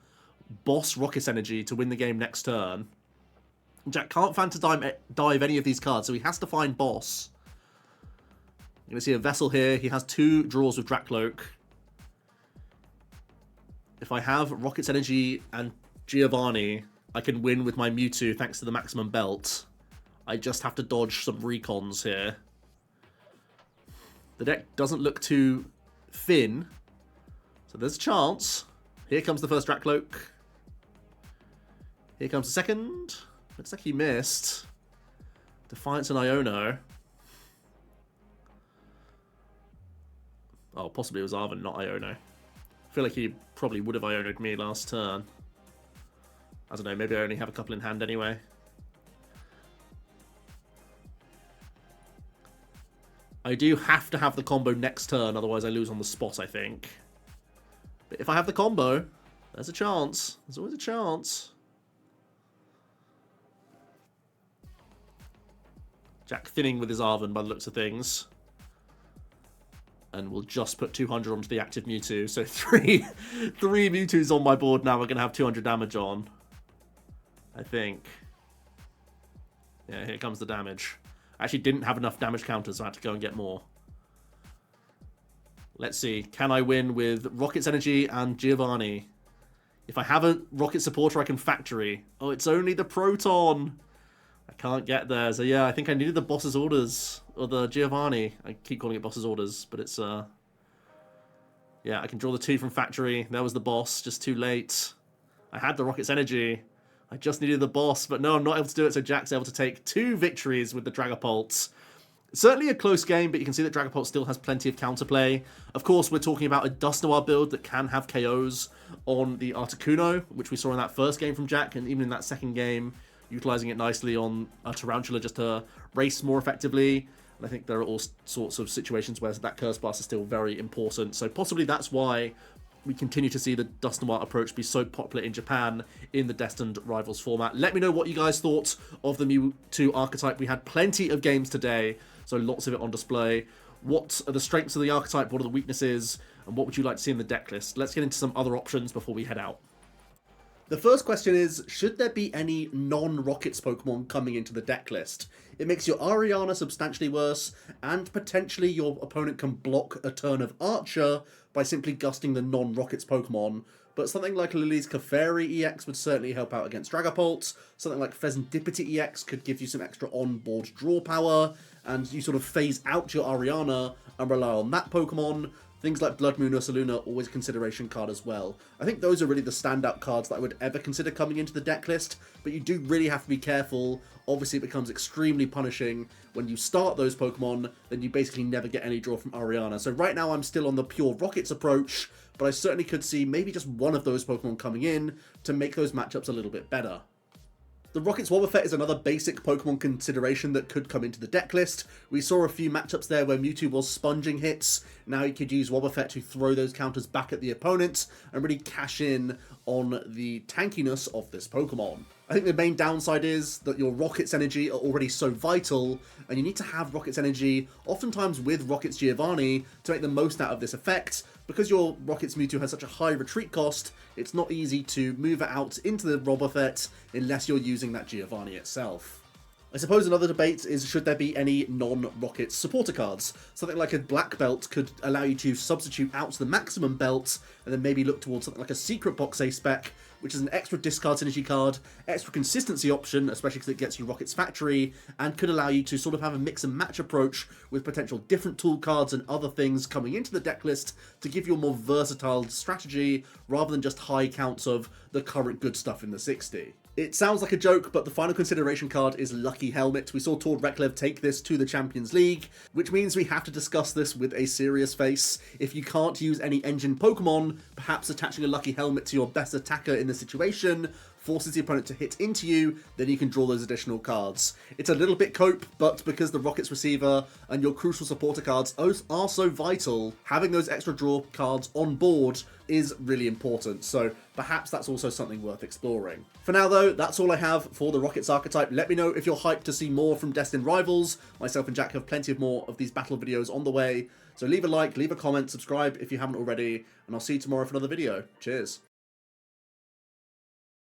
Speaker 1: Boss Rocket's energy to win the game next turn. Jack can't Phantom Dive any of these cards, so he has to find Boss. You're going to see a Vessel here. He has 2 draws with Drakloak. If I have Rocket's energy and Giovanni, I can win with my Mewtwo thanks to the Maximum Belt. I just have to dodge some recons here. The deck doesn't look too thin, so there's a chance. Here comes the first Drakloak. Here comes the second. Looks like he missed. Defiance and Iono. Oh, possibly it was Arven, not Iono. I feel like he probably would have Iono'd me last turn. I don't know, maybe I only have a couple in hand anyway. I do have to have the combo next turn, otherwise I lose on the spot, I think. But if I have the combo, there's a chance. There's always a chance. Jack thinning with his Arven by the looks of things. And we'll just put 200 onto the active Mewtwo. So three Mewtwo's on my board now. We're going to have 200 damage on. I think. Yeah, here comes the damage. I actually didn't have enough damage counters, so I had to go and get more. Let's see. Can I win with Rocket's Energy and Giovanni? If I have a Rocket supporter, I can Factory. Oh, it's only the Proton. I can't get there. So yeah, I think I needed the Boss's Orders. Or the Giovanni. I keep calling it Boss's Orders, but it's... Yeah, I can draw the 2 from Factory. There was the Boss, just too late. I had the Rocket's Energy. I just needed the boss, but no, I'm not able to do it, so Jack's able to take 2 victories with the Dragapult. Certainly a close game, but you can see that Dragapult still has plenty of counterplay. Of course, we're talking about a Dusknoir build that can have KOs on the Articuno, which we saw in that first game from Jack, and even in that second game, utilizing it nicely on Tarountula just to race more effectively. And I think there are all sorts of situations where that Curse Blast is still very important. So possibly that's why we continue to see the Dusknoir approach be so popular in Japan in the Destined Rivals format. Let me know what you guys thought of the Mewtwo archetype. We had plenty of games today, so lots of it on display. What are the strengths of the archetype? What are the weaknesses? And what would you like to see in the deck list? Let's get into some other options before we head out. The first question is, should there be any non-Rockets Pokemon coming into the deck list? It makes your Ariana substantially worse, and potentially your opponent can block a turn of Archer by simply gusting the non-Rockets Pokemon. But something like Lily's Clefairy EX would certainly help out against Dragapult. Something like Pheasantipity EX could give you some extra on-board draw power, and you sort of phase out your Ariana and rely on that Pokemon. Things like Blood Moon Ursaluna, always a consideration card as well. I think those are really the standout cards that I would ever consider coming into the deck list, but you do really have to be careful. Obviously, it becomes extremely punishing when you start those Pokemon, then you basically never get any draw from Ariana. So right now I'm still on the pure Rockets approach, but I certainly could see maybe just one of those Pokemon coming in to make those matchups a little bit better. The Rockets Wobbuffet is another basic Pokemon consideration that could come into the deck list. We saw a few matchups there where Mewtwo was sponging hits. Now you could use Wobbuffet to throw those counters back at the opponent and really cash in on the tankiness of this Pokemon. I think the main downside is that your Rockets Energy are already so vital, and you need to have Rockets Energy, oftentimes with Rockets Giovanni, to make the most out of this effect. Because your Rockets Mewtwo has such a high retreat cost, it's not easy to move it out into the Wobbuffet unless you're using that Giovanni itself. I suppose another debate is, should there be any non-Rockets supporter cards? Something like a Black Belt could allow you to substitute out the maximum belt, and then maybe look towards something like a Secret Box A-Spec, which is an extra discard synergy card, extra consistency option, especially because it gets you Rockets Factory, and could allow you to sort of have a mix and match approach with potential different tool cards and other things coming into the deck list to give you a more versatile strategy, rather than just high counts of the current good stuff in the 60. It sounds like a joke, but the final consideration card is Lucky Helmet. We saw Tord Reklev take this to the Champions League, which means we have to discuss this with a serious face. If you can't use any engine Pokemon, perhaps attaching a Lucky Helmet to your best attacker in the situation forces the opponent to hit into you, then you can draw those additional cards. It's a little bit cope, but because the Rockets receiver and your crucial supporter cards are so vital, having those extra draw cards on board is really important, so perhaps that's also something worth exploring. For now though, that's all I have for the Rockets archetype. Let me know if you're hyped to see more from Destined Rivals. Myself and Jack have plenty of more of these battle videos on the way, so leave a like, leave a comment, subscribe if you haven't already, and I'll see you tomorrow for another video. Cheers.